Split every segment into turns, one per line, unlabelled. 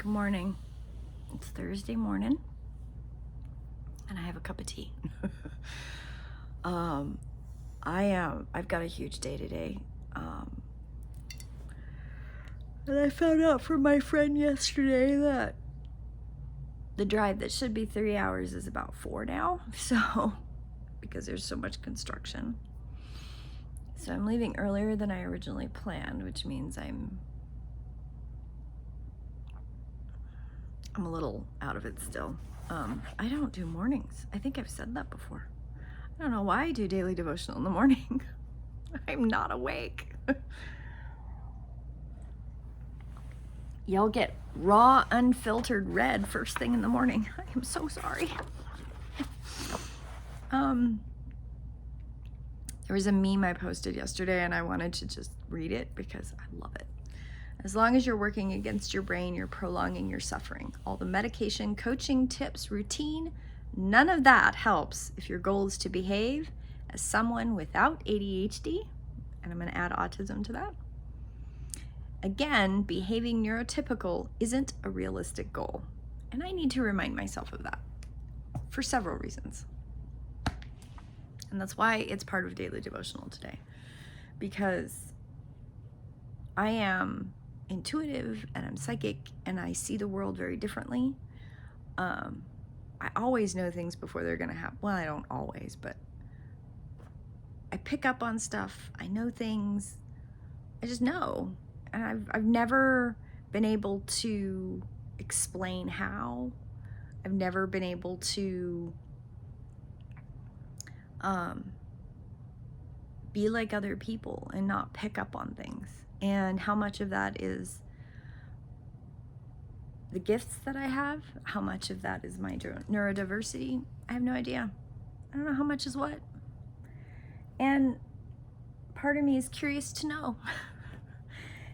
Good morning. It's Thursday morning, and I have a cup of tea. I've got a huge day today. And I found out from my friend yesterday that the drive that should be 3 hours is about 4 now. So, because there's so much construction. So I'm leaving earlier than I originally planned, which means I'm a little out of it still. I don't do mornings. I think I've said that before. I don't know why I do daily devotional in the morning. I'm not awake. Y'all get raw, unfiltered red first thing in the morning. I am so sorry. There was a meme I posted yesterday, and I wanted to just read it because I love it. As long as you're working against your brain, you're prolonging your suffering. All the medication, coaching, tips, routine, none of that helps if your goal is to behave as someone without ADHD, and I'm going to add autism to that. Again, behaving neurotypical isn't a realistic goal, and I need to remind myself of that for several reasons. And that's why it's part of daily devotional today, because I am intuitive and I'm psychic and I see the world very differently. I always know things before they're gonna happen. Well, I don't always, but I pick up on stuff. I know things. I just know. And I've never been able to explain how. I've never been able to be like other people and not pick up on things. And how much of that is the gifts that I have, how much of that is my neurodiversity, I have no idea. I don't know how much is what. And part of me is curious to know.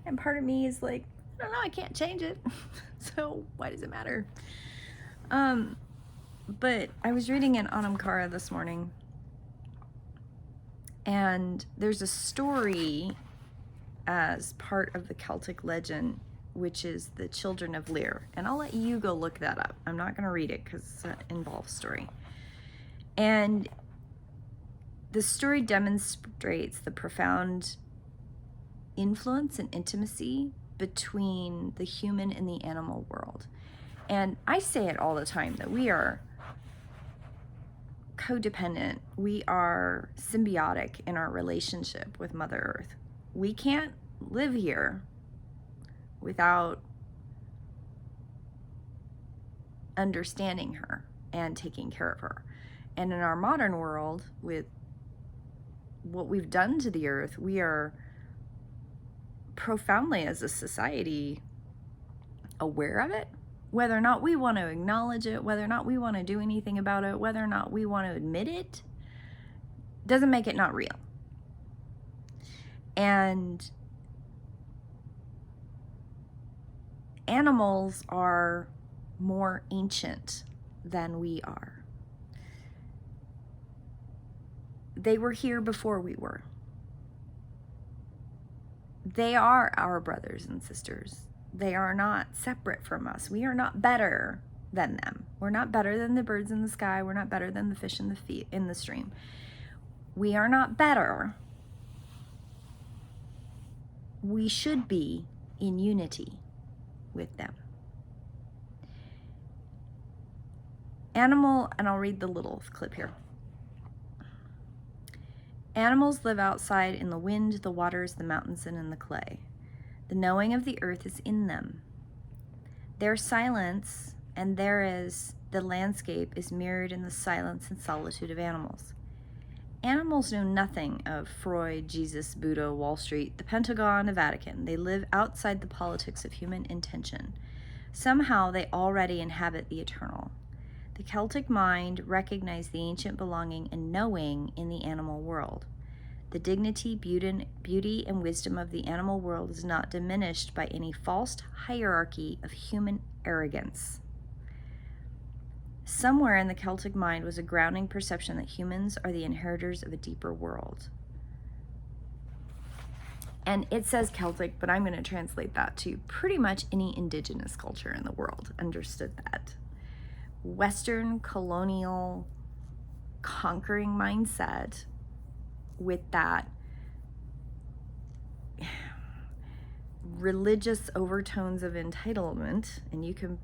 And part of me is like, I don't know, I can't change it. So why does it matter? But I was reading an Anam Cara this morning, and there's a story as part of the Celtic legend, which is the children of Lear. And I'll let you go look that up. I'm not going to read it because it involves story. And the story demonstrates the profound influence and intimacy between the human and the animal world. And I say it all the time that we are codependent. We are symbiotic in our relationship with Mother Earth. We can't live here without understanding her and taking care of her. And in our modern world, with what we've done to the earth, we are profoundly, as a society, aware of it. Whether or not we want to acknowledge it, whether or not we want to do anything about it, whether or not we want to admit it, doesn't make it not real. And animals are more ancient than we are. They were here before we were. They are our brothers and sisters. They are not separate from us. We are not better than them. We're not better than the birds in the sky. We're not better than the fish in the stream. We are not better. We should be in unity with them. And I'll read the little clip here. Animals live outside in the wind, the waters, the mountains, and in the clay. The knowing of the earth is in them. Their silence, and the landscape is mirrored in the silence and solitude of animals. Animals know nothing of Freud, Jesus, Buddha, Wall Street, the Pentagon, the Vatican. They live outside the politics of human intention. Somehow they already inhabit the eternal. The Celtic mind recognized the ancient belonging and knowing in the animal world. The dignity, beauty, and wisdom of the animal world is not diminished by any false hierarchy of human arrogance. Somewhere in the Celtic mind was a grounding perception that humans are the inheritors of a deeper world. And it says Celtic, but I'm going to translate that to pretty much any indigenous culture in the world understood that. Western colonial conquering mindset with that religious overtones of entitlement, and you can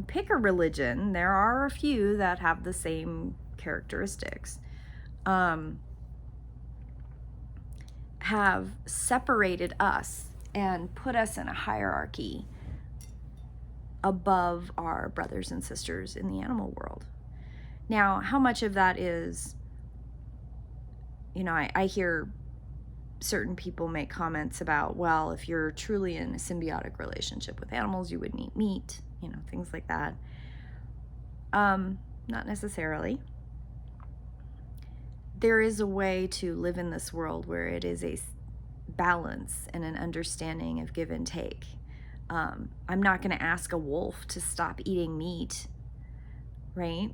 pick a religion. There are a few that have the same characteristics. Have separated us and put us in a hierarchy above our brothers and sisters in the animal world. Now, how much of that is, I hear certain people make comments about, well, if you're truly in a symbiotic relationship with animals, you wouldn't eat meat, things like that. Not necessarily. There is a way to live in this world where it is a balance and an understanding of give and take. I'm not going to ask a wolf to stop eating meat, right?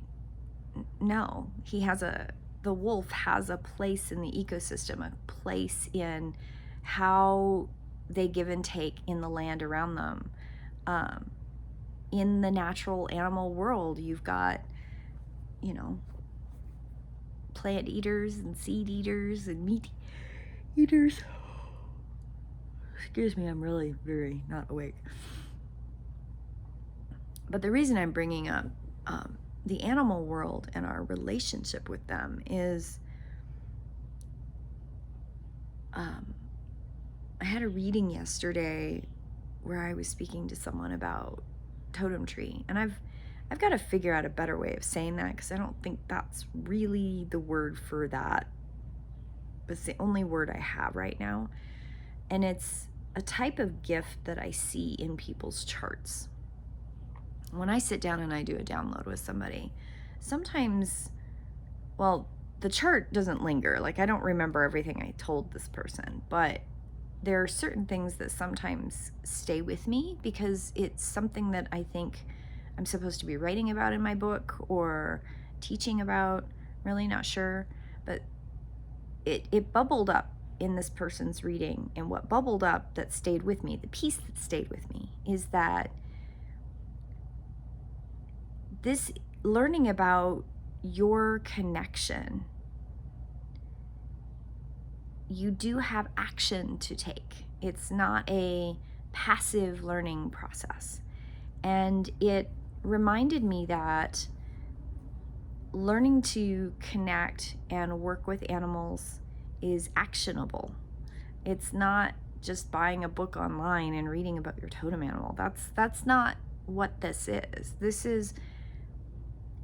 No, the wolf has a place in the ecosystem, a place in how they give and take in the land around them. In the natural animal world, you've got, plant eaters and seed eaters and meat eaters. Excuse me, I'm really very not awake. But the reason I'm bringing up the animal world and our relationship with them is I had a reading yesterday where I was speaking to someone about totem tree, and I've got to figure out a better way of saying that, because I don't think that's really the word for that, but it's the only word I have right now. And it's a type of gift that I see in people's charts. When I sit down and I do a download with somebody, sometimes, well, the chart doesn't linger. Like, I don't remember everything I told this person, but there are certain things that sometimes stay with me because it's something that I think I'm supposed to be writing about in my book or teaching about. Really not sure, but it bubbled up in this person's reading. And what bubbled up that stayed with me, the piece that stayed with me, is that this learning about your connection, you do have action to take. It's not a passive learning process. And it reminded me that learning to connect and work with animals is actionable. It's not just buying a book online and reading about your totem animal. That's not what this is. This is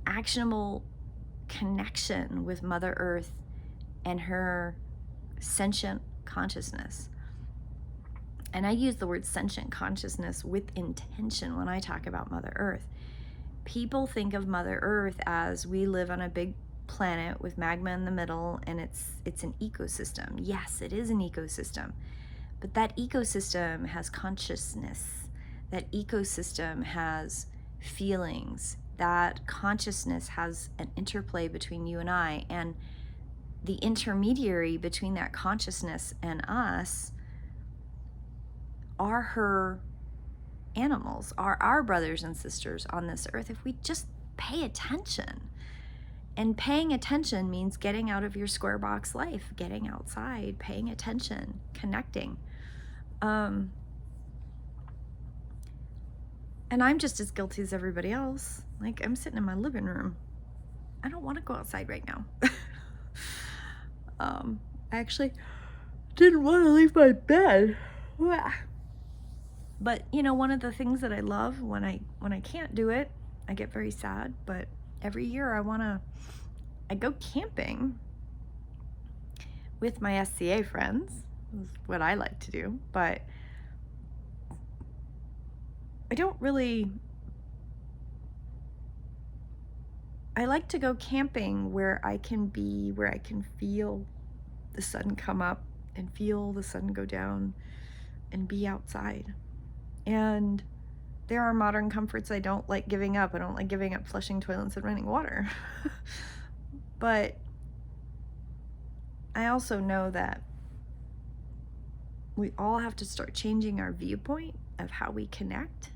actionable connection with Mother Earth and her sentient consciousness. And I use the word sentient consciousness with intention when I talk about Mother Earth. People think of Mother Earth as we live on a big planet with magma in the middle, and it's an ecosystem. Yes, it is an ecosystem. But that ecosystem has consciousness. That ecosystem has feelings. That consciousness has an interplay between you and I. And the intermediary between that consciousness and us are her animals, are our brothers and sisters on this earth, if we just pay attention. And paying attention means getting out of your square box life, getting outside, paying attention, connecting. And I'm just as guilty as everybody else. Like, I'm sitting in my living room. I don't want to go outside right now. I actually didn't want to leave my bed. But one of the things that I love when I can't do it, I get very sad, but every year I go camping with my SCA friends. Is what I like to do, but I like to go camping where I can feel the sun come up and feel the sun go down and be outside. And there are modern comforts I don't like giving up. I don't like giving up flushing toilets and running water. But I also know that we all have to start changing our viewpoint of how we connect.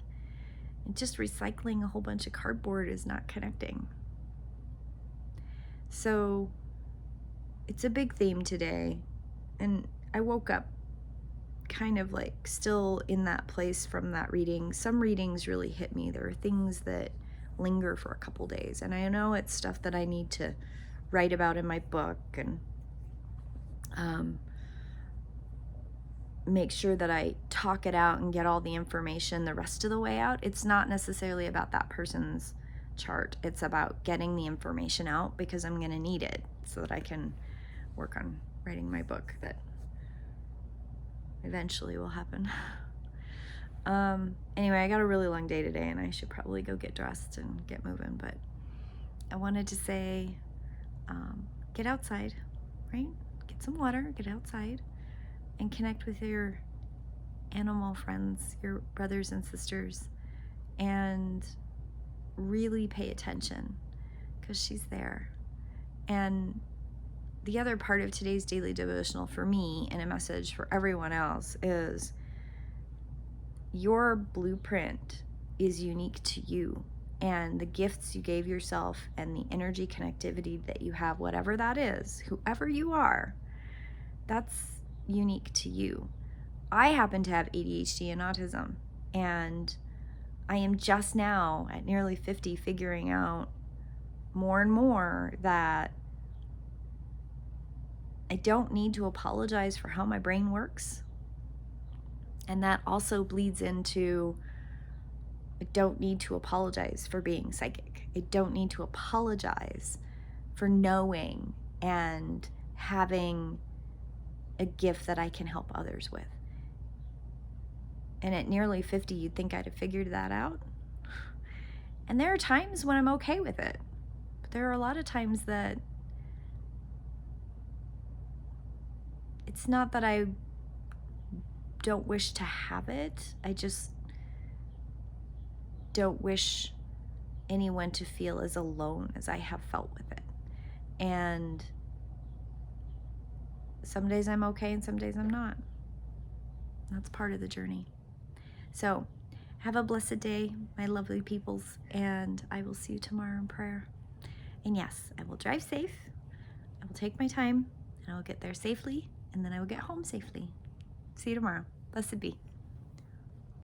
And just recycling a whole bunch of cardboard is not connecting. So it's a big theme today. And I woke up kind of like still in that place from that reading. Some readings really hit me. There are things that linger for a couple days. And I know it's stuff that I need to write about in my book and make sure that I talk it out and get all the information the rest of the way out. It's not necessarily about that person's chart. It's about getting the information out because I'm going to need it so that I can work on writing my book that eventually will happen. Anyway, I got a really long day today and I should probably go get dressed and get moving, but I wanted to say, get outside, right? Get some water, get outside, and connect with your animal friends, your brothers and sisters, and really pay attention because she's there. And the other part of today's daily devotional for me, and a message for everyone else, is your blueprint is unique to you, and the gifts you gave yourself and the energy connectivity that you have, whatever that is, whoever you are, that's unique to you. I happen to have ADHD and autism, and I am just now at nearly 50 figuring out more and more that I don't need to apologize for how my brain works. And that also bleeds into, I don't need to apologize for being psychic. I don't need to apologize for knowing and having a gift that I can help others with. And at nearly 50, you'd think I'd have figured that out. And there are times when I'm okay with it. But there are a lot of times that it's not that I don't wish to have it. I just don't wish anyone to feel as alone as I have felt with it. And some days I'm okay and some days I'm not. That's part of the journey. So have a blessed day, my lovely peoples, and I will see you tomorrow in prayer. And yes, I will drive safe. I will take my time, and I will get there safely, and then I will get home safely. See you tomorrow. Blessed be.